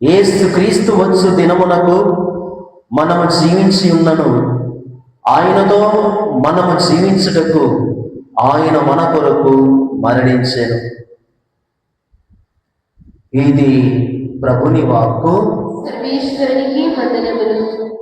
యేసుక్రీస్తు వచ్చు దినమునకు మనము జీవించి ఉన్నను. ఆయనతో మనము జీవించుటకు ఆయన మన కొరకు మరణించెను. ఇది ప్రభుని వాక్కు. సర్వేశ్వరునికి వందనములు.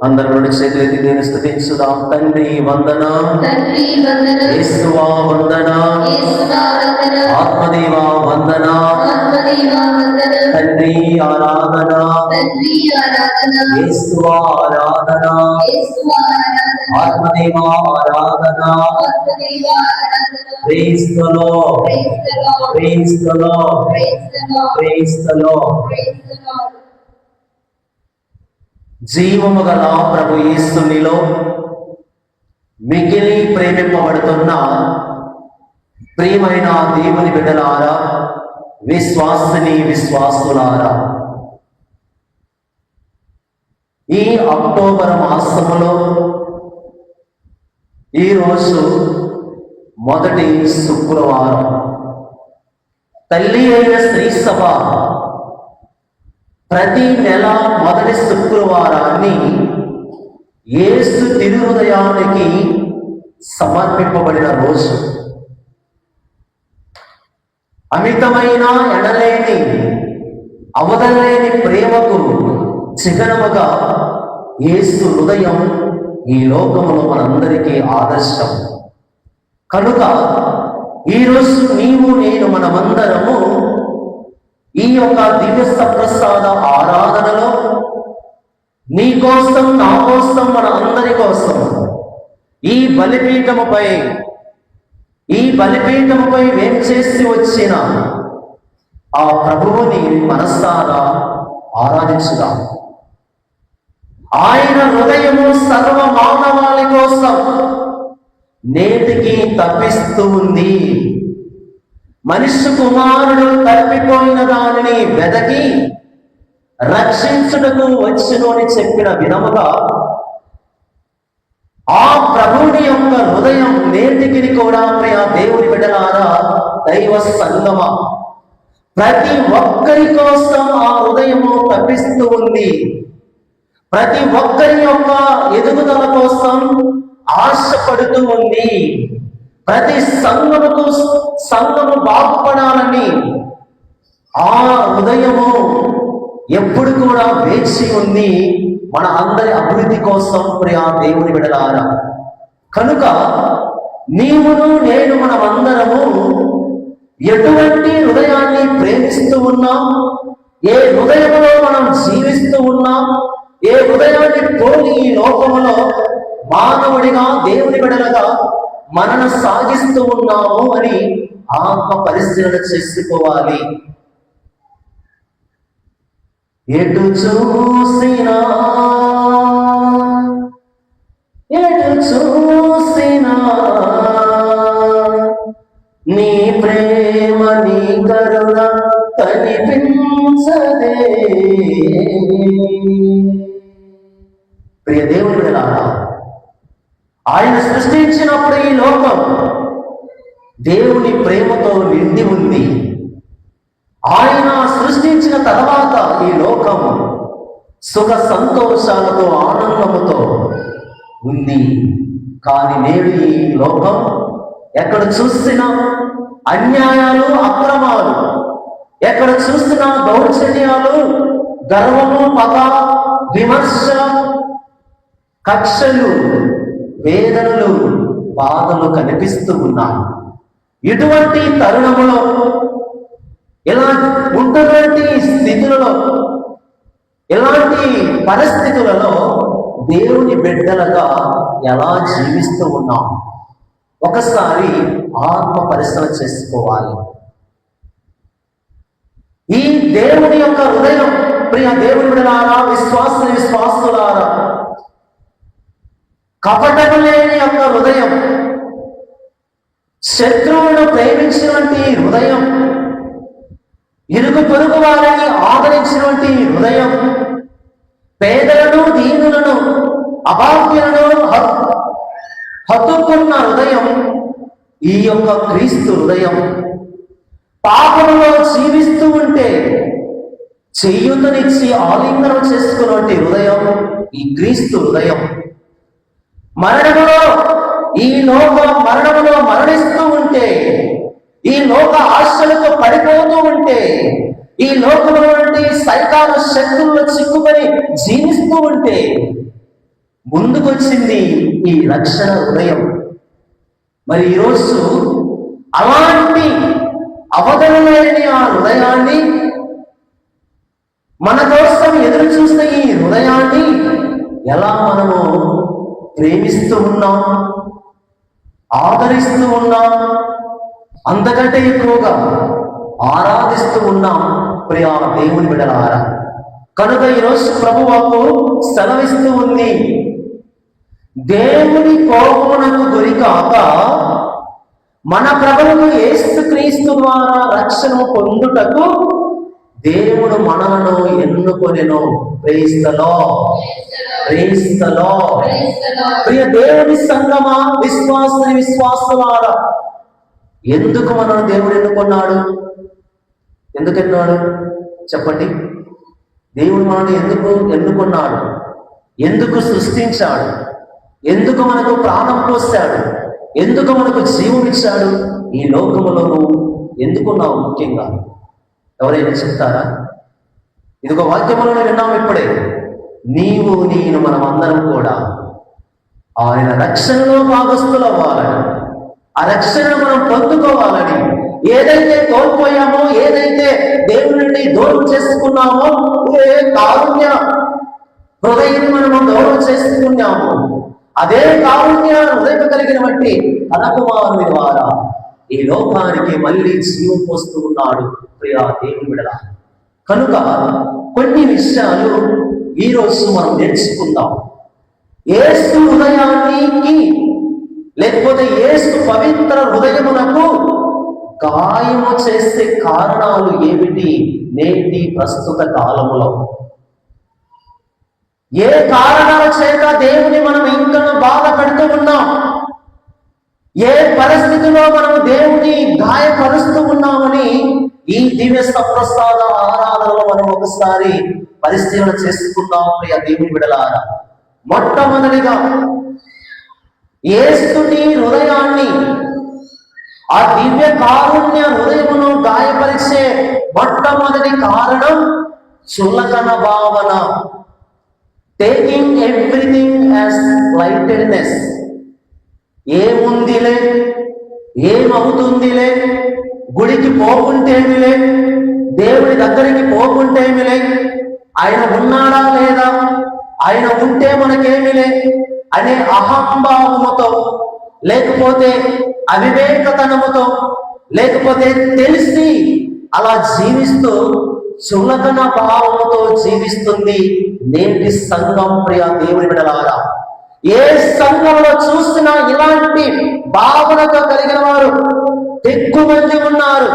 అందరూ రెండు చేతులెత్తి దేవుని స్తుతించుదాం. తండ్రి వందనం, తండ్రి వందనం, యేసువా వందనం, యేసువా వందనం, ఆత్మదేవా వందనం, ఆత్మదేవా వందనం, తండ్రి ఆరాధన, తండ్రి ఆరాధన, యేసువా ఆరాధన, యేసువా ఆరాధన, ఆత్మదేవా ఆరాధన. ఆత్మదేవా ఆరాధన. Praise the Lord, praise the Lord, praise the Lord, praise the Lord, praise the Lord. Praise the Lord. జీవము గల ప్రభు యేసునిలో మిగిలి ప్రేమింపబడుతున్న ప్రియమైన దేవుని బిడ్డలారా, విశ్వాసిని విశ్వాసులారా, ఈ అక్టోబర్ మాసములో ఈరోజు మొదటి శుక్రవారం. తల్లి అయిన శ్రీ సభ ప్రతి నెల మొదటి శుక్రవారాన్ని యేసు తిరుహృదయానికి సమర్పింపబడిన రోజు. అమితమైన ఎడలేని అవధలేని ప్రేమకు చిహ్నముగా యేసు హృదయం ఈ లోకములో మనందరికీ ఆదర్శం. కనుక ఈరోజు నీవు నేను మనమందరము ఈ యొక్క దివ్య సప్రసాద ఆరాధనలో నీ కోసం, నా కోసం, మన అందరి కోసం ఈ బలిపీఠముపై వేంచేసి వచ్చిన ఆ ప్రభువుని మనసారా ఆరాధించుదాం. ఆయన హృదయము సర్వ మానవాళి కోసం నేటికి తప్పిస్తూ ఉంది. మనిషి కుమారుడు తప్పిపోయిన దానిని వెదకి రక్షించుటకు వచ్చును అని చెప్పిన విధముగా ఆ ప్రభువుని యొక్క హృదయం నేటికి కూడా ప్రియ దేవుని బిడ్డలారా, దైవ సంగమ, ప్రతి ఒక్కరి కోసం ఆ హృదయము తప్పిస్తూ ఉంది. ప్రతి ఒక్కరి యొక్క ఎదుగుదల కోసం ఆశపడుతూ ఉంది. ప్రతి సంఘము బాగుపడాలని ఆ హృదయము ఎప్పుడు కూడా వేచి ఉంది, మన అందరి అభివృద్ధి కోసం ప్రియ దేవుని బిడ్డలారా. కనుక నీవును నేను మనమందరము ఎటువంటి హృదయాన్ని ప్రేమిస్తూ ఉన్నాం, ఏ హృదయంలో మనం జీవిస్తూ ఉన్నాం, ఏ హృదయాన్ని పోలి ఈ లోకములో మానవుడిగా దేవుని బిడ్డలుగా మనను సాగిస్తూ ఉన్నాము అని ఆత్మ పరిశీలన చేసుకోవాలి. ఎటు చూసినా నీ ప్రేమ, నీ కరుణ కనిపించదే. ప్రియ దేవుని బిడ్డలారా, ఆయన సృష్టించినప్పుడు ఈ లోకం దేవుని ప్రేమతో నిండి ఉంది. ఆయన సృష్టించిన తర్వాత ఈ లోకం సుఖ సంతోషాలతో ఆనందముతో ఉంది. కానీ నేడు ఈ లోకం ఎక్కడ చూసినా అన్యాయాలు, అక్రమాలు, ఎక్కడ చూసినా దౌర్జన్యాలు, గర్వము, పగ, విమర్శ, కక్షలు, వేదనలు, బాధలు కనిపిస్తూ ఉన్నాయి. ఇటువంటి తరుణములో, ఇలా ఉన్నటువంటి స్థితులలో, ఇలాంటి పరిస్థితులలో దేవుని బిడ్డలుగా ఎలా జీవిస్తూ ఉన్నాం ఒకసారి ఆత్మ పరిశీలన చేసుకోవాలి. ఈ దేవుని యొక్క హృదయం, ప్రియ దేవుని బిడ్డలారా, విశ్వాసులారా, కపటము లేని యొక్క హృదయం, శత్రువులను ప్రేమించినటువంటి హృదయం, ఇరుగు పొరుగు వారిని ఆదరించినటువంటి హృదయం, పేదలను, దీనులను, అభాగ్యులను హత్తుకున్న హృదయం ఈ యొక్క క్రీస్తు హృదయం. పాపములో జీవిస్తూ ఉంటే, చేయూతనిచ్చి ఆలింగనం చేసుకున్నటువంటి హృదయం ఈ క్రీస్తు హృదయం. మరణములో మరణిస్తూ ఉంటే, ఈ లోక ఆశలతో పడిపోతూ ఉంటే, ఈ లోకంలో నుండి సైతాను శక్తుల్లో చిక్కుకొని జీవిస్తూ ఉంటే ముందుకొచ్చింది ఈ రక్షణ హృదయం. మరి ఈరోజు అలాంటి అవధులైన ఆ హృదయాన్ని, మన కోసం ఎదురు చూస్తే ఈ హృదయాన్ని ఎలా మనము ప్రేమిస్తూ ఉన్నాం, ఆదరిస్తూ ఉన్నాం, అంతకంటే ఎక్కువగా ఆరాధిస్తూ ఉన్నాం ప్రియా దేవుని బిడ్డలారా. కనుక ఈరోజు ప్రభువాకు సెలవిస్తూ ఉంది, దేవుని కోపమునకు గురికాక మన ప్రభువుకు యేసుక్రీస్తు ద్వారా రక్షణ పొందుటకు దేవుడు మనలను ఎన్నుకొనెను. Praise the lord. ప్రియ దేవుని సంగమా, విశ్వాసులారా, ఎందుకు మనల్ని దేవుడు ఎన్నుకున్నాడు? ఎందుకు ఎన్నుకున్నాడు చెప్పండి. దేవుడు మనల్ని ఎందుకు ఎన్నుకున్నాడు? ఎందుకు సృష్టించాడు? ఎందుకు మనకు ప్రాణం పోశాడు? ఎందుకు మనకు జీవం ఇచ్చాడు? ఈ లోకములో ఎందుకున్నావు? ముఖ్యంగా ఎవరైనా చెప్తారా? ఇదిగో వాక్యములను విన్నాం ఇప్పుడే. నీవు నేను మనమందరం కూడా ఆయన రక్షణలో భాగస్థులవ్వాలని, ఆ రక్షణను మనం పొందుకోవాలని, ఏదైతే కోల్పోయామో, ఏదైతే దేవుని నుండి దూరం చేసుకున్నామో, ఏ కారుణ్య హృదయాన్ని మనము దూరం చేసుకున్నాము, అదే కారుణ్య హృదయం కలిగిన బట్టి కనకుమారుని ద్వారా ఈ లోకానికి మళ్ళీ జీవం పోస్తూ ఉన్నాడు ప్రియా దేవుని బిడ్డల. కనుక కొన్ని విషయాలు ఈరోజు మనం నేర్చుకుందాం. యేసు హృదయానికి, లేకపోతే యేసు పవిత్ర హృదయమునకు గాయము చేసే కారణాలు ఏమిటి నేటి ప్రస్తుత కాలములో? ఏ కారణాల చేత దేవుని మనం ఇంకా బాధ పెడుతూ ఉన్నాం? ఏ పరిస్థితిలో మనం దేవుని గాయపరుస్తూ ఉన్నామని ఈ దివ్య సప్రసాద ఆరాధనలో మనం ఒకసారి పరిశీలన చేసుకుందాం ప్రియ దేవుని బిడ్డలారా. మొట్టమొదటిగా యేసుని హృదయాన్ని, ఆ దివ్య కారుణ్య హృదయమును గాయపరిచే మొట్టమొదటి కారణం చులకన భావన. Taking everything as lightedness. ఏముందిలే, ఏమవుతుందిలే, గుడికి పోకుంటేమిలే, దేవుడి దగ్గరికి పోకుంటేమిలే, ఆయన ఉన్నాడా లేదా, ఆయన ఉంటే మనకేమిలే అనే అహంభావముతో, లేకపోతే అవివేకతనముతో, లేకపోతే తెలిసి అలా జీవిస్తూ చులకన భావముతో జీవిస్తుంది నేటి సంఘం ప్రియ దేవుని బిడ్డలారా. ఏ సంఘంలో చూసినా ఇలాంటి భావనతో కలిగిన వారు ఎక్కువ మంది ఉన్నారు,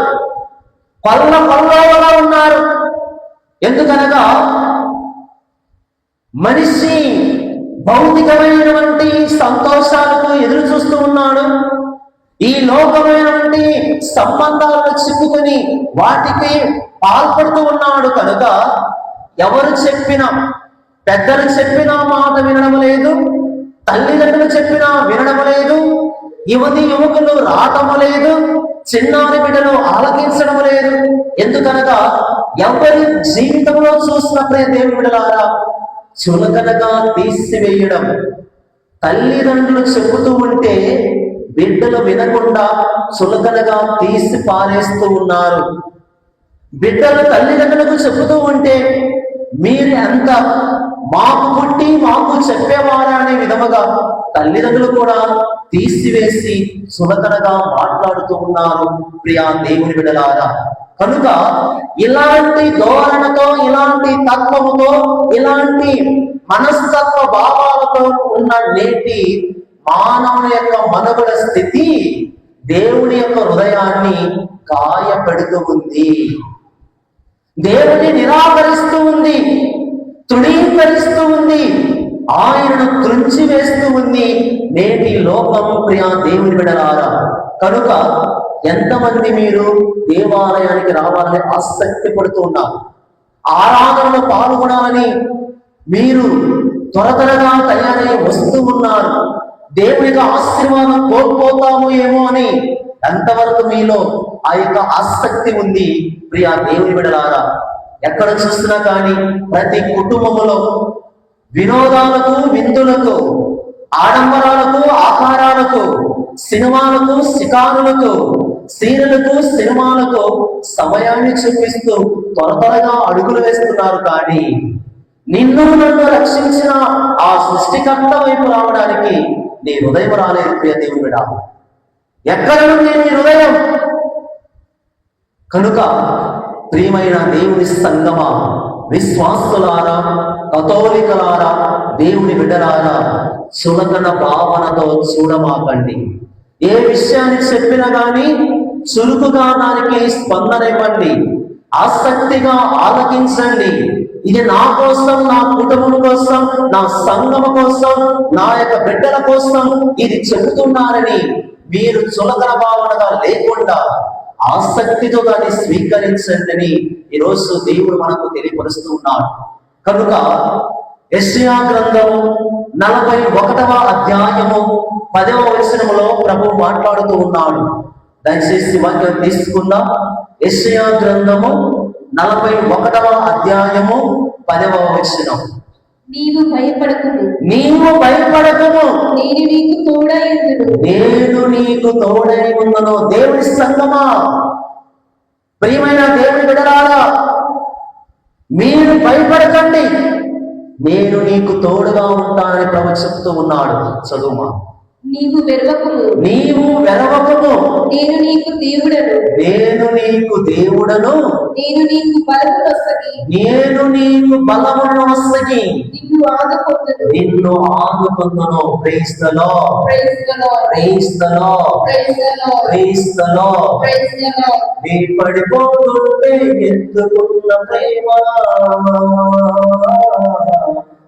కొల్లగా ఉన్నారు. ఎందుకనగా మనిషి భౌతికమైనటువంటి సంతోషాలకు ఎదురు చూస్తూ ఉన్నాడు. ఈ లోకమైనటువంటి సంబంధాలను చిక్కుకొని వాటికి పాల్పడుతూ ఉన్నాడు. కనుక ఎవరు చెప్పినా, పెద్దలు చెప్పినా మాట వినడం లేదు, తల్లిదండ్రులు చెప్పినా వినడం లేదు, యువకులు రావటం లేదు, చిన్నారి బిడ్డలు ఆలకించడం లేదు. ఎందుకనగా ఎవరి జీవితంలో చూసిన ప్రియ దేవుని బిడ్డలారా చులకనగా తీసివేయడం. తల్లిదండ్రులు చెబుతూ ఉంటే బిడ్డలు వినకుండా చులకనగా తీసి పారేస్తూ ఉన్నారు. బిడ్డలు తల్లిదండ్రులకు చెబుతూ ఉంటే మీరు ఎంత మాకు పుట్టి మాకు చెప్పేవారా అనే విధముగా తల్లిదండ్రులు కూడా తీసివేసి చులకనగా మాట్లాడుతూ ఉన్నారు ప్రియా దేవుని బిడ్డలారా. కనుక ఇలాంటి ధోరణతో, ఇలాంటి తత్వముతో, ఇలాంటి మనస్తత్వ భావాలతో ఉన్న నేటి మానవుని యొక్క మనుగడ స్థితి దేవుని యొక్క హృదయాన్ని గాయపెడుతూ ఉంది, దేవుని నిరాకరిస్తూ ఉంది, తృణీకరిస్తూ ఉంది, ఆయనను త్రుంచి వేస్తూ ఉంది నేటి లోకం ప్రియా దేవుని బిడ్డలారా. కనుక ఎంతమంది మీరు దేవాలయానికి రావాలని ఆసక్తి పడుతూ ఉన్నారు? ఆరాధనలో పాల్గొనాలని మీరు త్వరగా తయారై వస్తూ ఉన్నారు. దేవునికి ఆశీర్వాదం కోల్పోతాము ఏమో అని ఎంతవరకు మీలో ఆ యొక్క ఆసక్తి ఉంది ప్రియా దేవుని బిడ్డలారా? ఎక్కడ చూసినా కానీ ప్రతి కుటుంబములో వినోదాలకు, విందులకు, ఆడంబరాలకు, ఆకారాలకు, సినిమాలకు, శికారులకు, సీరియలకు, సినిమాలకు సమయాన్ని చూపిస్తూ త్వరగా అడుగులు వేస్తున్నారు. కానీ నిన్ను నన్ను రక్షించిన ఆ సృష్టికర్త వైపు రావడానికి నీ హృదయం రాలేదు ప్రియ దేవుని బిడ్డ. ఎక్కడ ఉంది నీ హృదయం? కనుక ప్రియమైన దేవుని సంగమా, విశ్వాసులారా, కథోలికలారా, దేవుని బిడ్డలారా, చులకన భావనతో చూడమాకండి. ఏ విషయాన్ని చెప్పినా కానీ చురుకుగా దానికి స్పందన ఇవ్వండి. ఆసక్తిగా ఆలకించండి. ఇది నా కోసం, నా కుటుంబం కోసం, నా సంఘం కోసం, నా యొక్క బిడ్డల కోసం ఇది చెబుతున్నారని మీరు చులకన భావనగా లేకుండా ఆసక్తితో దాన్ని స్వీకరించండి అని ఈరోజు దేవుడు మనకు తెలియపరుస్తూ ఉన్నాడు. కనుక యెషయా గ్రంథము 41వ అధ్యాయము 10వ వచనములో ప్రభు మాట్లాడుతూ ఉన్నాడు. దయచేసి వాక్యం తీసుకుందాం. యెషయా గ్రంథము 41వ అధ్యాయము 10వ వచనం. నీవు భయపడకుము, నేను నీకు తోడై ఉన్నాను. దేవుని సంగమా, ప్రియమైన దేవుని బిడ్డలారా, మీరు భయపడకండి, నేను నీకు తోడుగా ఉంటానని ప్రభు చెప్తూ ఉన్నాడు. చదువుమా. నీవు వెరవకుము, నేను నీకు దేవుడను, నేను నీకు బలమును వసగి నిన్ను ఆదుకొందును. Praise the lord. నీ పడిపోతుంటే ఎత్తుకున్న ప్రేమ,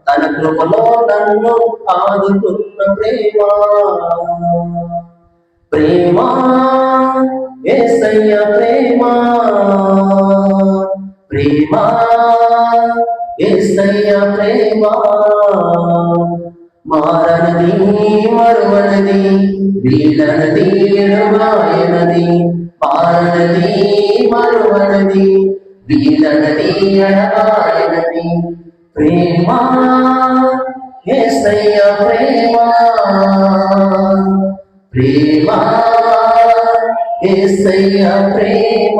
తన కృపలో నన్ను ఆదుకున్న ప్రేమ, ప్రేమ యేసయ్య ప్రేమ, ప్రేమ యేసయ్య ప్రేమ, మారనది మరువనది, వీడనది ఎడబాయనది, మారనది మరువనది, వీడనది ఎడబాయనది, ప్రేమ యేసయ్య ప్రేమ, ప్రేమ యేసయ్య ప్రేమ.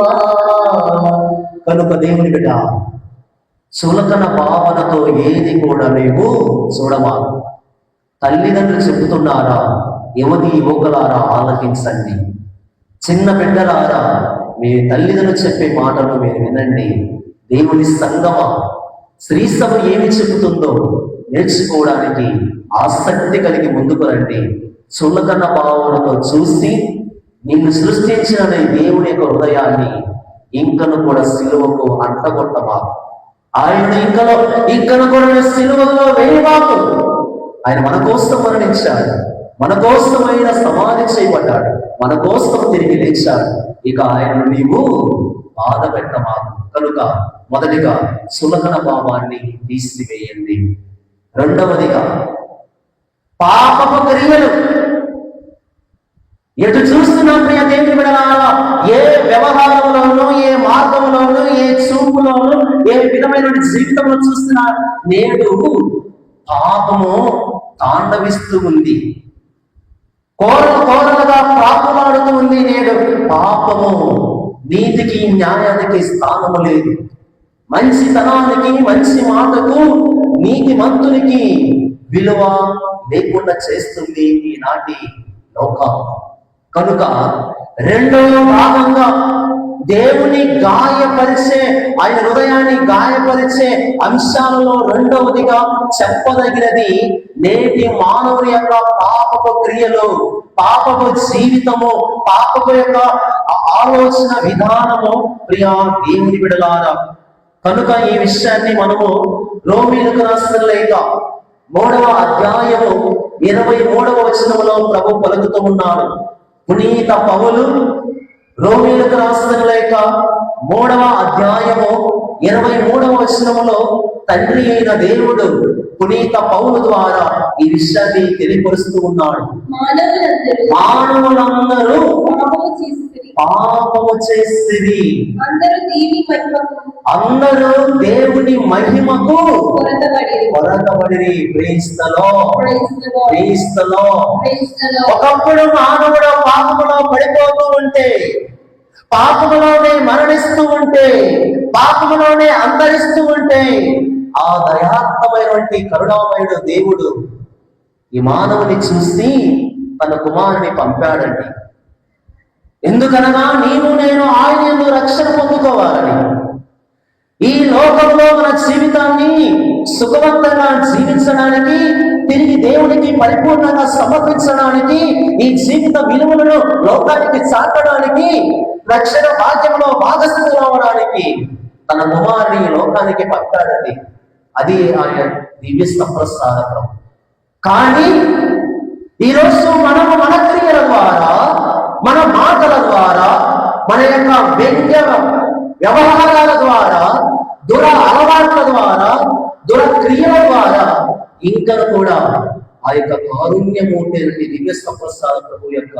కనుక దేవుని బిడ్డ, చులకన భావనతో ఏది కూడా నీవు చూడమా. తల్లిదండ్రులు చెబుతున్నారా? యువకులారా ఆలకించండి. చిన్న బిడ్డలారా, మీ తల్లిదండ్రులు చెప్పే మాటలు మీరు వినండి. దేవుని సంగమా, స్త్రీ సభ ఏమి చెబుతుందో నేర్చుకోవడానికి ఆసక్తి కలిగి ముందుకు రండి. చులకన భావనతో చూసి నిన్ను సృష్టించిన దేవుని యొక్క హృదయాన్ని ఇంకను కూడా సిలువకు అంటగొట్టమా. ఆయన ఇంకను కూడా సిలువలో వేయబాకు. ఆయన మన కోసం మరణించాడు, మన కోసం ఆయన సమాధి చేయబడ్డాడు, మన కోసం తిరిగి లేచాడు. ఇక ఆయనను నీవు బాధ పెట్టమా. కనుక మొదటిగా చులకన భావాన్ని తీసివేయండి. రెండవదిగా పాపపు క్రియలు. ఎటు చూస్తున్నా ప్రియ దేవుని బిడ్డలారా, ఏ వ్యవహారంలోనూ, ఏ మార్గంలోనూ, ఏ చూపులోనూ, ఏ విధమైన జీవితంలో చూస్తున్నా నేడు పాపము తాండవిస్తూ ఉంది, కోరలుగా ప్రాకులాడుతూ ఉంది. నేడు పాపము నీతికి, న్యాయానికి స్థానము లేదు. మంచితనానికి, మంచి మాటకు, నీతిమంతునికి విలువ లేకుండా చేస్తుంది ఈనాటి లోకం. కనుక రెండవ భాగంగా దేవుని గాయపరిచే, ఆయన హృదయాన్ని గాయపరిచే అంశాలలో రెండవదిగా చెప్పదగినది నేటి మానవుని యొక్క పాపపు క్రియలు, పాపపు జీవితము, పాపపు యొక్క ఆలోచన విధానము. ప్రియా దేవుని బిడ్డలారా, కనుక ఈ విషయాన్ని మనము రోమీయులకు రాసిన లేఖ 3వ అధ్యాయము 23వ వచనములో ప్రభు పలుకుతూ ఉన్నాడు. పునీత పౌలు రోమీయులకు రాసిన లేఖ 3వ అధ్యాయము 23వ వచనములో తండ్రి అయిన దేవుడు పునీత పౌలు ద్వారా ఈ విషయాన్ని తెలియపరుస్తూ ఉన్నాడు. మానవులందరూ పాపము చేసిరి, అందరూ దేవుని మహిమకు కొరతబడిరి. క్రీస్తులో ఒకప్పుడు మానవుడు పాపములో పడిపోతూ ఉంటే, పాపములోనే మరణిస్తూ ఉంటే, పాపములోనే అంతరిస్తూ ఉంటే, ఆ దయాత్మమైనటువంటి కరుణామయుడు దేవుడు ఈ మానవుని చూసి తన కుమారుని పంపాడండి. ఎందుకనగా నీవు నేను ఆయన యందు రక్షణ పొందుకోవాలని, ఈ లోకంలో మన జీవితాన్ని సుఖవంతంగా జీవించడానికి, తిరిగి దేవునికి పరిపూర్ణంగా సమర్పించడానికి, ఈ జీవిత విలువలను లోకానికి చాటడానికి, రక్షణ భాగ్యంలో భాగస్థులు అవడానికి తన కుమారుని ఈ లోకానికి పంపాడండి. అది ఆయన దివ్య ప్రసాదం. కానీ ఈరోజు మనము మన క్రియల ద్వారా, మన మాటల ద్వారా, మన యొక్క వ్యంగ్య వ్యవహారాల ద్వారా, దుర అలవాట్ల ద్వారా, దురక్రియల ద్వారా ఇంకా కూడా ఆ యొక్క కారుణ్యమూర్తి దివ్య ప్రసాద ప్రభు యొక్క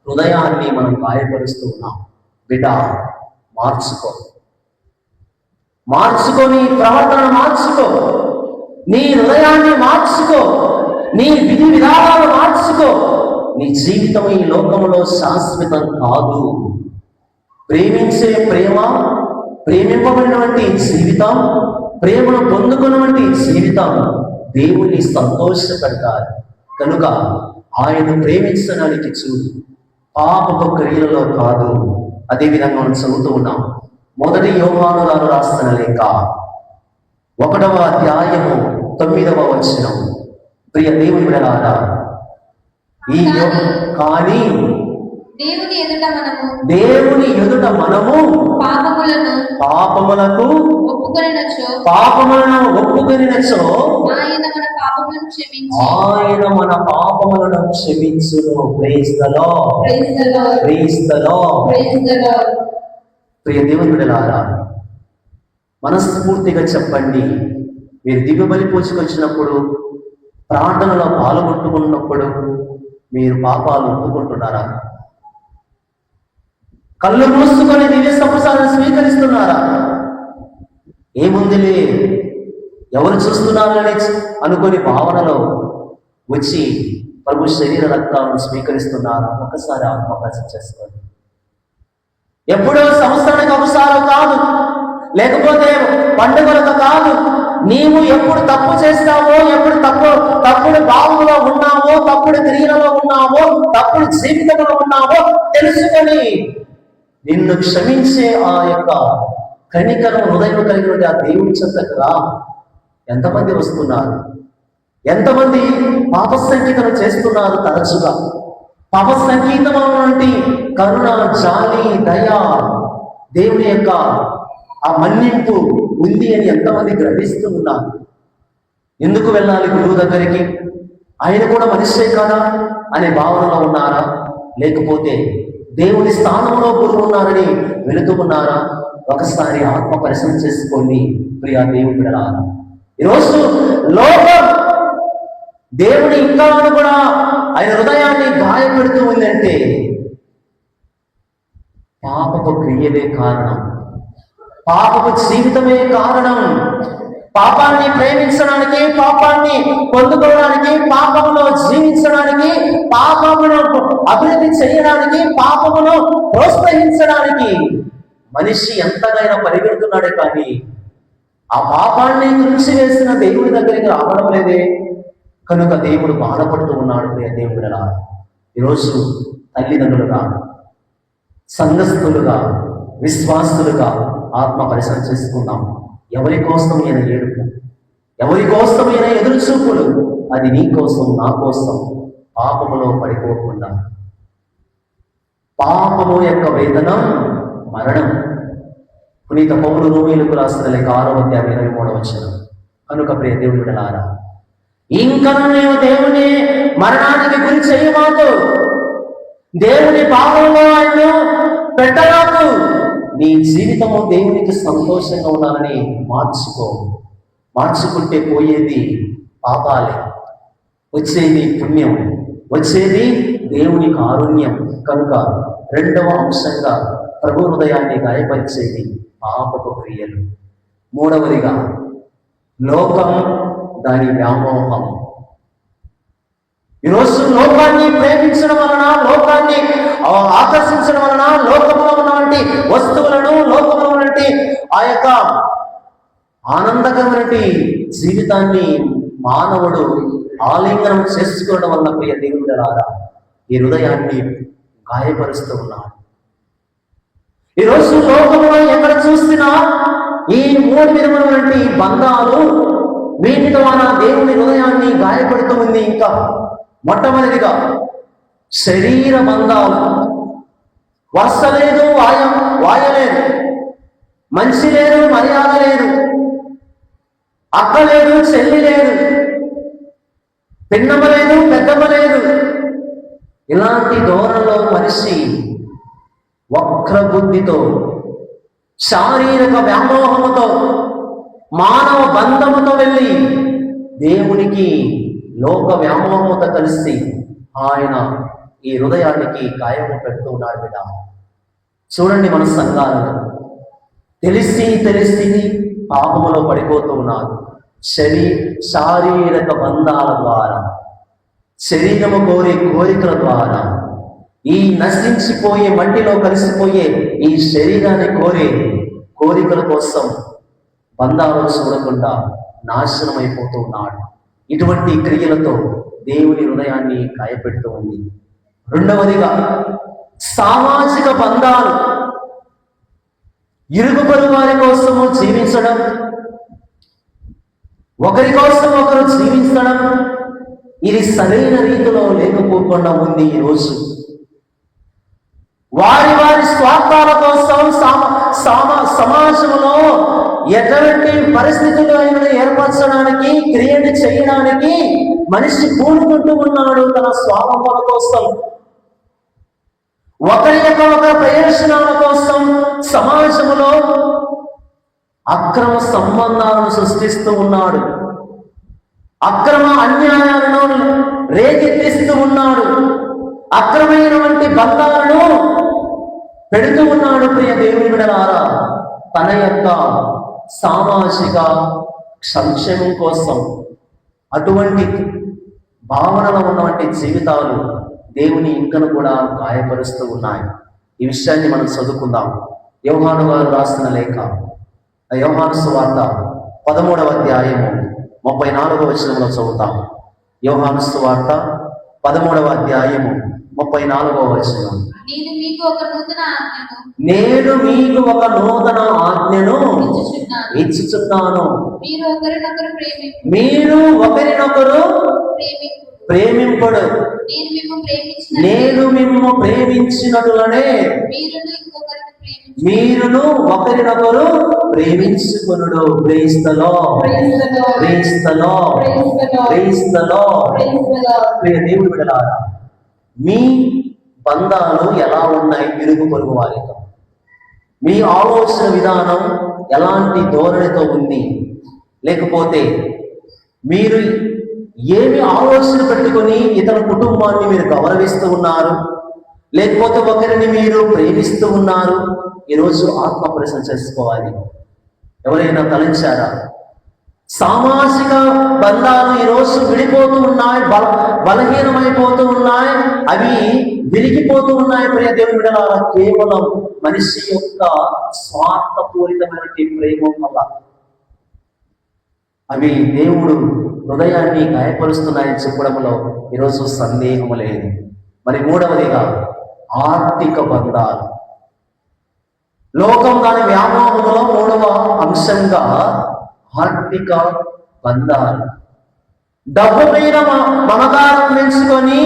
హృదయాన్ని మనం గాయపరుస్తూ ఉన్నాం. బిడ్డ, మార్చుకో, నీ ప్రవర్తన మార్చుకో, నీ హృదయాన్ని మార్చుకో, నీ విధి విధానాలు మార్చుకో. నీ జీవితం ఈ లోకంలో శాశ్వతం కాదు. ప్రేమించే ప్రేమ, ప్రేమింపబడినటువంటి జీవితం, ప్రేమను పొందుకున్నటువంటి జీవితం దేవుని సంతోషపెడతారు. కనుక ఆయన ప్రేమించడానికి చూడు, పాపపు క్రియలలో కాదు. అదేవిధంగా మనం చదువుతూ ఉన్నాం. 1 యోహాను గారు రాసిన లేఖ 1వ అధ్యాయము 9వ వచనం. ప్రియ దేవుని బిడ్డలారా, కానీ దేవుని ఎదుట మనము పాపములకు ఒప్పుకొనినచో ఆయన మన పాపములను క్షమించును. Praise the lord. ప్రియ దేవుని బిడ్డలారా, మనస్ఫూర్తిగా చెప్పండి, మీరు దివ్య బలి పూజకు వచ్చినప్పుడు, ప్రార్థనలో పాల్గొట్టుకున్నప్పుడు మీరు పాపాలు ఒప్పుకుంటున్నారా? కళ్ళు మూసుకొని దివ్య ప్రసాదం స్వీకరిస్తున్నారా? ఏముందిలే, ఎవరు చూస్తున్నారని అనుకొని భావనలో వచ్చి ప్రభు శరీర రక్తాలను స్వీకరిస్తున్నారా? ఒకసారి ఆత్మపరిచయం చేసుకోండి. ఎప్పుడో సంవత్సరానికి ఒకసారి కాదు, లేకపోతే పండుగలకు కాదు. నీవు ఎప్పుడు తప్పు చేస్తావో, ఎప్పుడు తప్పుడు భావంలో ఉన్నావో, తప్పుడు క్రియలలో ఉన్నావో, తప్పుడు జీవితంలో ఉన్నావో తెలుసుకొని నిన్ను క్షమించే ఆ యొక్క కనికరం హృదయం కలిగిన ఆ దేవుని చెంతకు రా. ఎంతమంది వస్తున్నారు? ఎంతమంది పాప సంగీతం చేస్తున్నారు? తరచుగా పాప సంగీతం వంటి కరుణ, జాలి, దయ, దేవుని యొక్క ఆ మన్నింపు ఉంది అని ఎంతమంది గ్రహిస్తూ ఉన్నారు? ఎందుకు వెళ్ళాలి గురువు దగ్గరికి? ఆయన కూడా మనిషే కదా అనే భావనలో ఉన్నారా? లేకపోతే దేవుని స్థానంలో గురువు ఉన్నారని వెళుతూ ఉన్నారా? ఒకసారి ఆత్మ పరిశీలన చేసుకోండి. ప్రియా దేవుని బిడ్డలారా, ఈరోజు లోకం దేవుని ఇంకా కూడా ఆయన హృదయాన్ని గాయపెడుతూ ఉందంటే పాపపు క్రియలే కారణం, పాపపు జీవితమే కారణం. పాపాన్ని ప్రేమించడానికి, పాపాన్ని పొందుకోవడానికి, పాపములో జీవించడానికి, పాపమును అభివృద్ధి చేయడానికి, పాపమును ప్రోత్సహించడానికి మనిషి ఎంతగానో పరిగెడుతున్నాడే కానీ ఆ పాపాన్ని తుడిచివేసిన దేవుడి దగ్గరికి రావడం లేదే. కనుక దేవుడు బాధపడుతూ ఉన్నాడు. దేవుడిలా ఈరోజు తల్లిదండ్రులుగా, సంఘస్థులుగా, విశ్వాసులుగా ఆత్మ పరిశీలన చేసుకుందాం. ఎవరి కోసమైన ఏడుపు, ఎవరి కోసమైన ఎదురు చూపులు, అది నీ కోసం, నా కోసం. పాపములో పడిపోకుండా. పాపము యొక్క వేతనం మరణం. పునీత పౌలు రోమీయులకు రాసిన లేఖ 6వ అధ్యాయం 23వ వచనం. కనుక ప్రియ దేవుని బిడ్డలారా, ఇంకను నేను దేవుని మరణానికి గురి చేయమాకు. దేవుని పాపంలో ఆయన పెట్టరాకు. నీ జీవితము దేవునికి సంతోషంగా ఉండాలని మార్చుకుంటే పోయేది పాపాలే, వచ్చేది పుణ్యం, వచ్చేది దేవుని కారుణ్యం. కనుక రెండవ అంశంగా ప్రభు హృదయాన్ని గాయపరిచేది పాపపు క్రియలు. మూడవదిగా లోకం, దాని వ్యామోహం. ఈరోజు లోకాన్ని ప్రేమించడం వలన, లోకాన్ని ఆకర్షించడం వలన, లోకంలో ఉన్నటువంటి వస్తువులను, లోకంలో ఉన్నటువంటి ఆ యొక్క ఆనందకరమైన జీవితాన్ని మానవుడు ఆలింగనం చేసుకోవడం వల్ల ప్రియ దేవుడారా ఈ హృదయాన్ని గాయపరుస్తూ ఉన్నాడు. ఈరోజు లోకంలో ఎక్కడ చూసినా ఈ మూడు విధమైనటువంటి బంధాలు వీటి ద్వారా దేవుని హృదయాన్ని గాయపడుతూ ఉంది. ఇంకా మొట్టమొదటిగా శరీర బంధాలు. వర్ష లేదు, వాయలేదు, మంచి లేదు, మర్యాద లేదు, అక్క లేదు, చెల్లి లేదు, పిన్నమ్మ లేదు, పెద్దమ్మ లేదు. ఇలాంటి ధోరణిలో మనిషి వక్ర బుద్ధితో, శారీరక వ్యామోహముతో, మానవ బంధముతో వెళ్ళి దేవునికి లోక వ్యామోహముతో కలిసి ఆయన ఈ హృదయానికి గాయము పెడుతూ ఉన్నాడు. బిడ్డ చూడండి, మన సంఘాలను తెలిసి పాపములో పడిపోతూ ఉన్నారు. శారీరక బంధాల ద్వారా, శరీరము కోరికల ద్వారా, ఈ నశించిపోయే మట్టిలో కలిసిపోయే ఈ శరీరాన్ని కోరికల కోసం బంధాలు చూడకుండా నాశనం అయిపోతూ ఉన్నాడు. ఇటువంటి క్రియలతో దేవుని హృదయాన్ని గాయపెడుతూ ఉంది. రెండవదిగా సామాజిక బంధాలు. ఇరుగు పొరుగు వారి కోసము జీవించడం, ఒకరి కోసం ఒకరు జీవించడం, ఇది సరైన రీతిలో లేకపోకుండా ఉంది. ఈరోజు వారి స్వార్థాల కోసం సమాజంలో ఎటువంటి పరిస్థితులు ఏర్పరచడానికి, క్రియేట్ చేయడానికి మనిషి పూనుకుంటూ ఉన్నాడు తన స్వార్థాల కోసం. ఒకరి ప్రయోజనాల కోసం సమాజంలో అక్రమ సంబంధాలను సృష్టిస్తూ ఉన్నాడు, అక్రమ అన్యాయాలను రేకెత్తిస్తూ ఉన్నాడు, అక్రమైనటువంటి బంధాలను పెడుతూ ఉన్నాడు. ప్రియ దేవుని బిడ్డలారా, తన యొక్క సామాజిక సంక్షేమం కోసం అటువంటి భావనలో ఉన్నటువంటి జీవితాలు దేవుని ఇంకను కూడా గాయపరుస్తూ ఉన్నాయి. ఈ విషయాన్ని మనం చదువుకుందాం. యోహాను గారు రాసిన లేఖ, యోహాను సువార్త 13వ అధ్యాయము 34వ వచనంలో చదువుతాం. యోహాను సువార్త 13వ అధ్యాయము 34వ వచనం. నేను మీకు ఒక నూతన ఆజ్ఞను ఇచ్చుచున్నాను, మీరు ఒకరినొకరు ప్రేమింపుడు. నేను మిమ్ము ప్రేమించినట్లనే మీరును ఒకరినొకరు ప్రేమించుకొనుడు. క్రీస్తులో ప్రియ దేవుని బిడ్డలారా, మీ బంధాలు ఎలా ఉన్నాయి ఇరుగు పొరుగు వారితో? మీ ఆలోచన విధానం ఎలాంటి ధోరణితో ఉంది? లేకపోతే మీరు ఏమి ఆలోచన పెట్టుకొని ఇతర కుటుంబాన్ని మీరు గౌరవిస్తూ ఉన్నారు? లేకపోతే ఒకరిని మీరు ప్రేమిస్తూ ఉన్నారు? ఈరోజు ఆత్మ పరిశీలన చేసుకోవాలి. ఎవరైనా తలంచారా? సామాజిక బంధాలు ఈరోజు విడిపోతూ ఉన్నాయి, బలహీనమైపోతూ ఉన్నాయి, అవి విరిగిపోతూ ఉన్నాయి. ప్రియ దేవుని బిడ్డలారా, కేవలం మనిషి యొక్క స్వార్థపూరితమైన ప్రేమ వల్ల అవి దేవుడు హృదయాన్ని గాయపరుస్తున్నాయని చెప్పడంలో ఈరోజు సందేహం లేదు. మరి మూడవదిగా ఆర్థిక బంధాలు. లోకం దాని వ్యామోహంలో మూడవ అంశంగా ఆర్థిక బంధాలు. డబ్బు మీద మమకారం పెంచుకొని,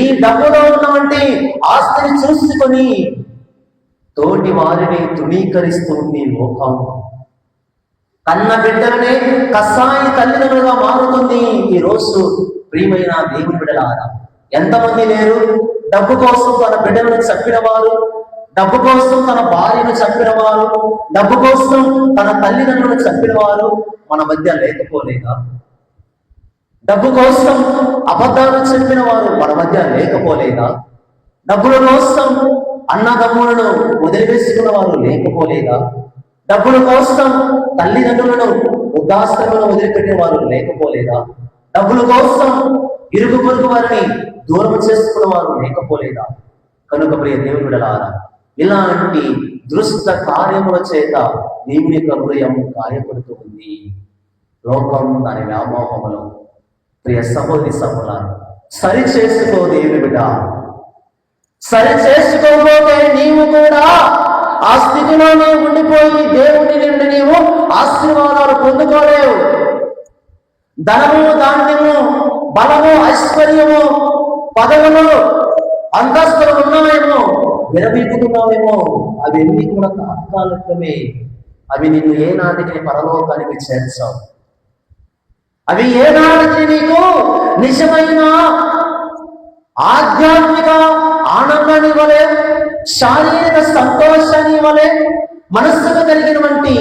ఈ డబ్బులో ఉన్నటువంటి ఆస్తిని చూసుకొని తోటి వారిని తృణీకరిస్తుంది లోకం. కన్న బిడ్డలనే కసాయి తల్లిదండ్రులుగా మారుతుంది. ఈ రోజు ప్రియమైన దేవుని బిడ్డలారా, ఎంతమంది లేరు డబ్బు కోసం తన బిడ్డలను చంపిన వారు, డబ్బు కోసం తన భార్యను చంపిన వారు, డబ్బు కోసం తన తల్లిదండ్రులను చంపిన వారు మన మధ్య లేకపోలేదా? డబ్బు కోసం అబద్ధాలు చెప్పిన వారు మన మధ్య లేకపోలేదా? డబ్బుల కోసం అన్నదమ్ములను వదిలివేసుకున్న వారు లేకపోలేదా? డబ్బుల కోసం తల్లిదండ్రులను వృద్ధాశ్రమంలో వదిలిపెట్టిన వారు లేకపోలేదా? డబ్బుల కోసం ఇరుగు పొరుగు వారిని దూరం చేసుకున్న వారు లేకపోలేదా? కనుక ప్రియ దేవుని బిడ్డలారా, ఇలాంటి దృష్ట కార్యముల చేత దేవుని యొక్క హృదయం గాయపడుతూ ఉంది. లోకం దాని వ్యామోహములో. ప్రియ సహోదరి సహోదరులారా, సరి చేసుకో దేవుని బిడ్డ. సరి చేసుకోకపోతే నీవు కూడా ఆ స్థితిలోనే ఉండిపోయి దేవుని నుండి నీవు ఆశీర్వాదాలు పొందుకోలేవు. ధనము, ధాన్యము, బలము, ఐశ్వర్యము, పదవులు, అంతస్తులు ఉన్నాయేమో, విరవీగుతున్నావేమో, అవన్నీ కూడా తాత్కాలికమే. అవి నిన్ను ఏనాటికి పరలోకానికి చేర్చావు. అవి ఏనాటికి నీకు నిజమైన ఆధ్యాత్మిక ఆనందాన్ని ఇవ్వలే, శారీరక సంతోషాన్ని ఇవ్వలే, మనస్సుకు కలిగినటువంటి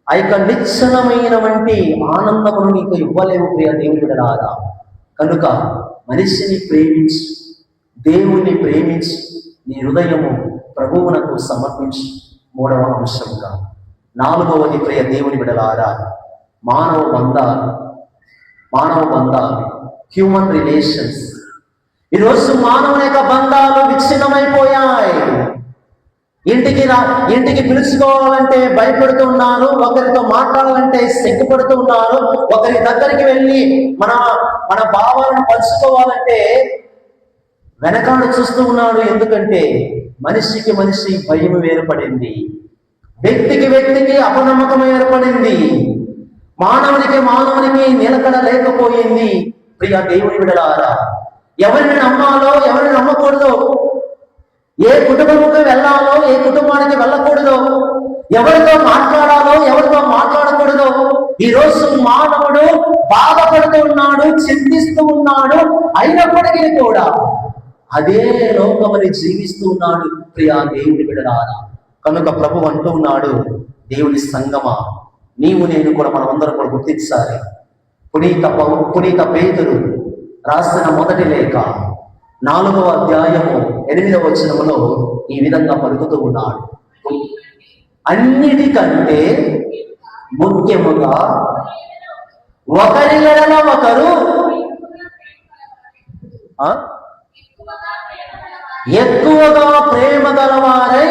ఆ యొక్క నిశ్చలమైనటువంటి ఆనందమును నీకు ఇవ్వలేవు ప్రియ దేవుని బిడ్డలారా. కనుక మనిషిని ప్రేమించి, దేవుణ్ణి ప్రేమించి, నీ హృదయము ప్రభువునకు సమర్పించి. మూడవ అంశంగా, నాలుగవది ప్రియ దేవుని బిడ్డలారా, మానవ బంధాలు, హ్యూమన్ రిలేషన్స్. ఈరోజు మానవుని యొక్క బంధాలు విచ్ఛిన్నమైపోయాయి. ఇంటికి పిలుచుకోవాలంటే భయపడుతున్నారు, ఒకరితో మాట్లాడాలంటే సిగ్గుపడుతున్నారు, ఒకరి దగ్గరికి వెళ్ళి మన భావాలను పంచుకోవాలంటే వెనకాల చూస్తూ ఉన్నాడు. ఎందుకంటే మనిషికి మనిషి భయం ఏర్పడింది, వ్యక్తికి అపనమ్మకం ఏర్పడింది, మానవునికి నిలకడ లేకపోయింది. ప్రియ దేవుని బిడ్డలారా, ఎవరిని నమ్మాలో ఎవరిని నమ్మకూడదో, ఏ కుటుంబంకి వెళ్ళాలో ఏ కుటుంబానికి వెళ్ళకూడదో, ఎవరితో మాట్లాడాలో ఎవరితో మాట్లాడకూడదో ఈరోజు మానవుడు బాధపడుతూ ఉన్నాడు, చింతిస్తూ ఉన్నాడు. అయినప్పటికీ కూడా అదే లోకమని జీవిస్తూ ఉన్నాడు ప్రియ దేవుని బిడ్డలారా. కనుక ప్రభు అంటూ ఉన్నాడు, దేవుని సంగమా, నీవు నేను కూడా మనమందరం కూడా గుర్తించాలి. పునీత పేతురు రాసిన మొదటి లేఖ 4వ అధ్యాయము 8వ వచనములో ఈ విధంగా పలుకుతూ ఉన్నాడు, అన్నిటికంటే ముఖ్యముగా ఒకరి ఎడల ఒకరు ఎక్కువగా ప్రేమ గలవారై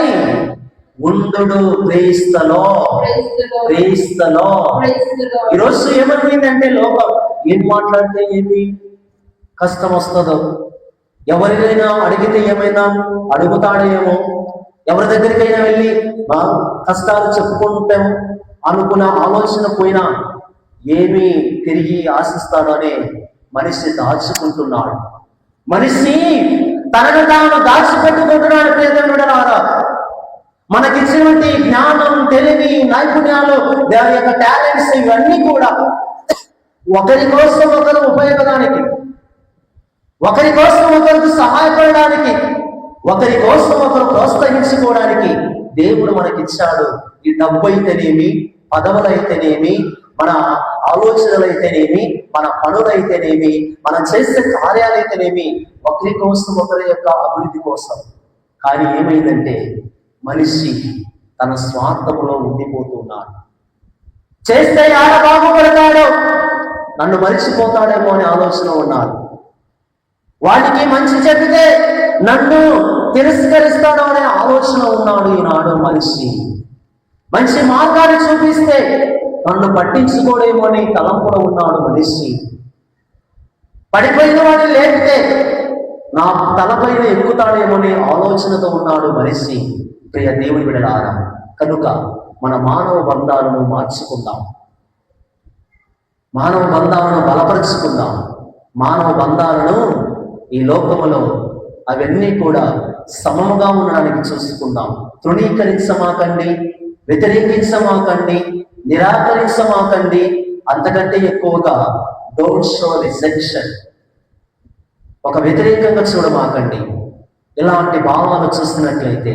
ఉండుడు. క్రీస్తులో ఈరోజు ఏమైందంటే లోకం ఏం మాట్లాడితే ఏమి కష్టం వస్తుందో, ఎవరినైనా అడిగితే ఏమైనా అడుగుతాడేమో, ఎవరి దగ్గరికైనా వెళ్ళి కష్టాలు చెప్పుకుంటాం అనుకున్న ఆలోచన పోయినా ఏమి తిరిగి ఆశిస్తాడు అనే మనిషి దాచుకుంటున్నాడు. మనిషి తనను తాను దాచిపెట్టుకుంటున్నాడు. ప్రియమైనవారా, మనకిచ్చినటువంటి జ్ఞానం, తెలివి, నైపుణ్యాలు, దాని యొక్క టాలెంట్స్ ఇవన్నీ కూడా ఒకరి కోసం ఒకరు ఉపయోగడానికి, ఒకరి కోసం ఒకరికి సహాయపడడానికి, ఒకరి కోసం ఒకరు ప్రోత్సహించుకోవడానికి దేవుడు మనకిచ్చాడు. ఈ డబ్బు అయితేనేమి, పదవులైతేనేమి, మన ఆలోచనలైతేనేమి, మన పనులైతేనేమి, మనం చేసే కార్యాలైతేనేమి, ఒకరి కోసం ఒకరి యొక్క అభివృద్ధి కోసం. కానీ ఏమైందంటే మనిషి తన స్వార్థములో ఉండిపోతున్నాడు. చేస్తే ఆడ బాగుపడతాడో, నన్ను మరిచిపోతాడేమో అనే ఆలోచన ఉన్నాడు. వాడికి మంచి చెప్పితే నన్ను తిరస్కరిస్తాడో అనే ఆలోచన ఉన్నాడు ఈనాడు మనిషి. మంచి మార్గాన్ని చూపిస్తే నన్ను పట్టించుకోడేమో అని తలంపులో ఉన్నాడు మనిషి. పడిపోయిన వాడిని లేపితే నా తలపైన ఎక్కుతాడేమో అనే ఆలోచనతో ఉన్నాడు మనిషి. ప్రియ దేవుని బిడ్డలారా, కనుక మన మానవ బంధాలను మార్చుకుందాం, మానవ బంధాలను బలపరుచుకుందాం, మానవ బంధాలను ఈ లోకములో అవన్నీ కూడా సమముగా ఉండడానికి చూసుకుందాం. తృణీకరించమాకండి, వ్యతిరేకించమాకండి, నిరాకరించమాకండి. అంతకంటే ఎక్కువగా డోంట్ షో రిజెక్షన్, ఒక వ్యతిరేకంగా చూడమాకండి. ఇలాంటి భావాలు చూస్తున్నట్లయితే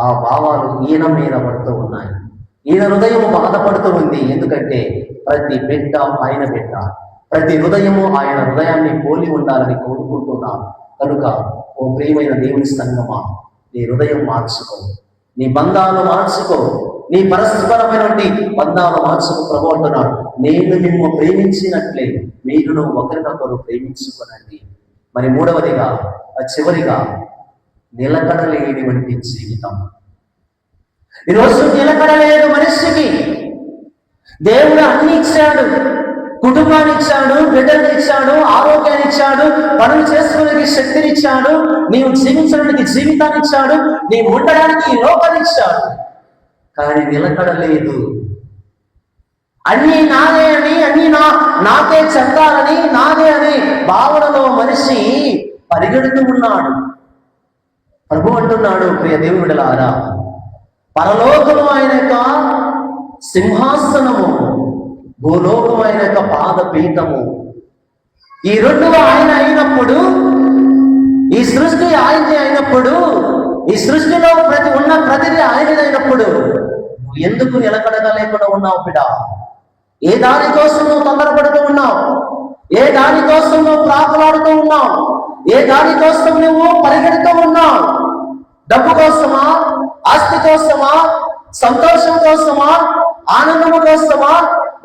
ఆ భావాలు ఈయన మీద పడుతూ ఉన్నాయి. ఈయన హృదయం బాధపడుతూ ఉంది. ఎందుకంటే ప్రతి బిడ్డ ఆయన బిడ్డ, ప్రతి హృదయము ఆయన హృదయాన్ని పోలి ఉండాలని కోరుకుంటున్నాను. కనుక ఓ ప్రియమైన దేవుని సంగమా, నీ హృదయం మార్చుకో, నీ బంధాలు మార్చుకో, నీ పరస్పరమైనటువంటి బంధాలు మార్చుకో. ప్రభు అంటున్నాడు, నేను నిన్ను ప్రేమించినట్లే మీరును ఒకరినొకరు ప్రేమించుకోనండి. మరి మూడవదిగా, చివరిగా, నిలకడలేనివంటి జీవితం. ఈరోజు నిలకడలేదు మనిషికి. దేవుడు అన్ని ఇచ్చాడు, కుటుంబాన్ని ఇచ్చాడు, బిడ్డల్ని ఇచ్చాడు, ఆరోగ్యాన్ని ఇచ్చాడు, పనులు చేసుకోవడానికి శక్తిని ఇచ్చాడు, నీవు జీవించడానికి జీవితాన్ని ఇచ్చాడు, నీవు ఉండడానికి ఈ లోకాన్ని ఇచ్చాడు. కానీ నిలకడలేదు. అన్ని నాదే అని, అన్ని నాకే చెందాలని, నాదే అనే భావనలో మనిషి పరిగెడుతూ ఉన్నాడు. ప్రభు అంటున్నాడు, ప్రియ దేవుడిలారా, పరలోకము ఆయన యొక్క సింహాసనము, భూలోకము ఆయన యొక్క పాదపీఠము. ఈ రెండు ఆయన అయినప్పుడు, ఈ సృష్టి ఆయనది అయినప్పుడు, ఈ సృష్టిలో ప్రతిదీ ఆయనదైనప్పుడు నువ్వు ఎందుకు నిలకడగా లేకుండా ఉన్నావు బిడ్డ? ఏ దానికోసం నువ్వు తొందరపడుతూ ఉన్నావు? ఏ దానికోసం నువ్వు ప్రాకులాడుతూ ఉన్నావు? ఏ దానికోసం నువ్వు పరిగెడుతూ ఉన్నావు? డబ్బు కోసమా? ఆస్తి కోసమా? సంతోషం కోసమా? ఆనందము కోసమా?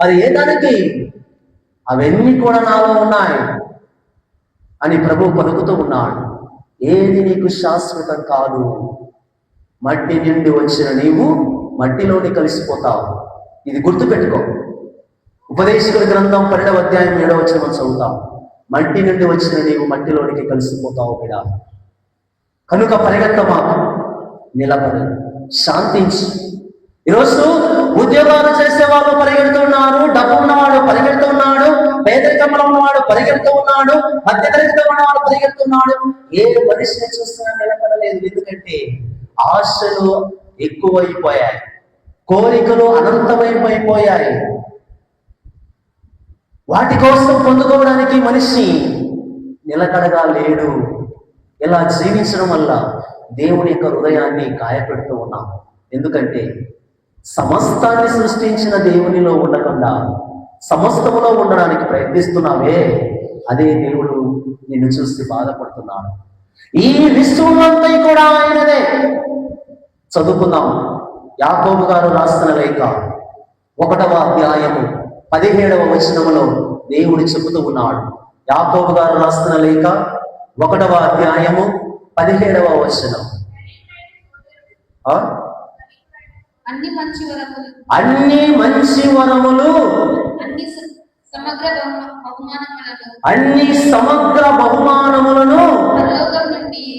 మరి ఏ దానికి? అవన్నీ కూడా నాలో ఉన్నాయి అని ప్రభు పలుకుతూ ఉన్నాడు. ఏది నీకు శాశ్వతం కాదు. మట్టి నుండి వచ్చిన నీవు మట్టిలోని కలిసిపోతావు. ఇది గుర్తుపెట్టుకో. ఉపదేశకుల గ్రంథం 12వ అధ్యాయం 7వ వచనం చదువుతాం. మట్టి నుండి వచ్చిన నీవు మట్టిలోనికి కలిసిపోతావు బిడా. కనుక పరిగెత్తమాకు, నిలబడు, శాంతించు. ఈరోజు ఉద్యోగాలు చేసే వాళ్ళు పరిగెడుతున్నారు, డబ్బు ఉన్నవాడు పరిగెడుతున్నాడు, పేదరికంలో ఉన్నవాడు పరిగెడుతూ ఉన్నాడు, మధ్యతరగతిలో ఉన్నవాడు పరిగెడుతున్నాడు. ఏ మనిషిని చూస్తున్నా నిలబడలేదు. ఎందుకంటే ఆశలు ఎక్కువైపోయాయి, కోరికలు అనంతమైపోయాయి. వాటి కోసం పొందుకోవడానికి మనిషి నిలకడగా లేడు. ఇలా జీవించడం వల్ల దేవుని యొక్క హృదయాన్ని గాయపెడుతూ ఉన్నాం. ఎందుకంటే సమస్తాన్ని సృష్టించిన దేవునిలో ఉండకుండా సమస్తములో ఉండడానికి ప్రయత్నిస్తున్నావే, అదే దేవుడు నిన్ను చూసి బాధపడుతున్నాడు. ఈ విశ్వమంతా కూడా ఆయనదే. చదువుకుందాం. యాకోబు గారు రాసిన లేఖ 1వ అధ్యాయము 17వ వచనములో దేవుడు చెబుతూ ఉన్నాడు. యాకోబు గారు రాసిన లేఖ 1వ అధ్యాయము 17వ వచనం. అన్ని మంచి వరములు, అన్ని సమగ్ర బహుమానములను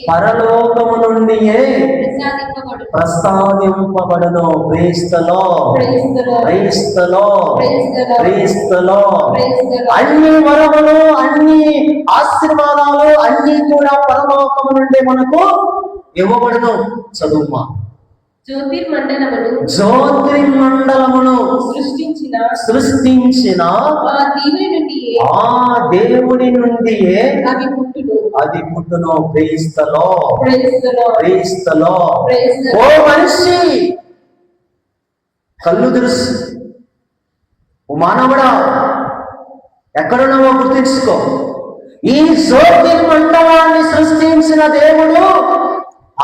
పరలోకము నుండియే ప్రసాదింపబడును. అన్ని వరములు, అన్ని ఆశీర్వాదాలు అన్ని కూడా పరలోకము నుండి మనకు ఇవ్వబడును. చదువుమా. జ్యోతిర్మండలమును సృష్టించిన ఆ దేవుని నుండియే అది పుట్టును. క్రీస్తులో ఓ మనిషి కళ్ళు తెరుసు. ఓ మానవుడా, ఎక్కడున్నావో గుర్తించుకో. ఈ జ్యోతిర్మండలాన్ని సృష్టించిన దేవుడు,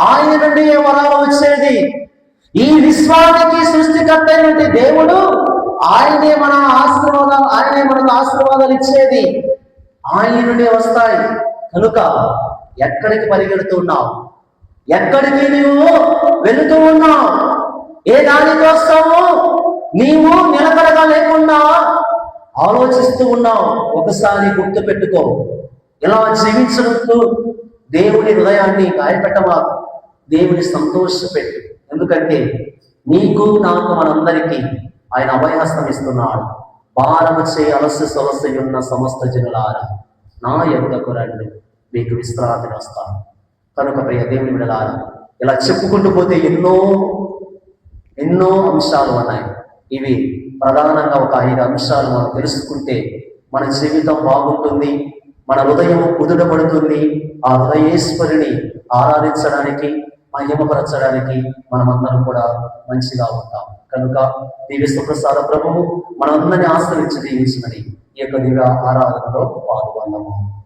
ఆయన నుండి ఏ వరాలు వచ్చేది. ఈ విశ్వానికి సృష్టికర్త అయినటువంటి దేవుడు, ఆయనే మనకు ఆశీర్వాదాలు ఇచ్చేది. ఆయన నుండి వస్తాయి. కనుక ఎక్కడికి పరిగెడుతున్నావు? ఎక్కడికి నీవు వెళుతూ ఉన్నావు? ఏ దానికోసము నీవు నిలకడగా లేకుండా ఆలోచిస్తూ ఉన్నావు? ఒకసారి గుర్తు పెట్టుకో. ఇలా జీవించడంతో దేవుని హృదయాన్ని గాయపెట్టమాకు, దేవుని సంతోషపెట్టు. ఎందుకంటే నీకు నాకు మనందరికీ ఆయన అభయహస్తం ఇస్తున్నాడు. భారము చే అలసి సొలసి ఉన్న సమస్త జనులారా నా యొద్దకు రండి, మీకు విశ్రాంతిని వస్తాను. కనుక ప్రియ దేవుని బిడ్డలారా, ఇలా చెప్పుకుంటూ పోతే ఎన్నో అంశాలు ఉన్నాయి. ఇవి ప్రధానంగా ఒక 5 అంశాలు మనం తెలుసుకుంటే మన జీవితం బాగుంటుంది, మన హృదయం కుదుటపడుతుంది. ఆ హృదయేశ్వరిని, ఆరాధించడానికి, మహిమపరచడానికి మనమందరం కూడా మంచిగా ఉంటాం. కనుక దీవిస్తూ ప్రసాద ప్రభువు మనందరినీ ఆశ్రయించి దీవించమని ఈ యొక్క దివ్య ఆరాధనలో పాల్గొన్నాము.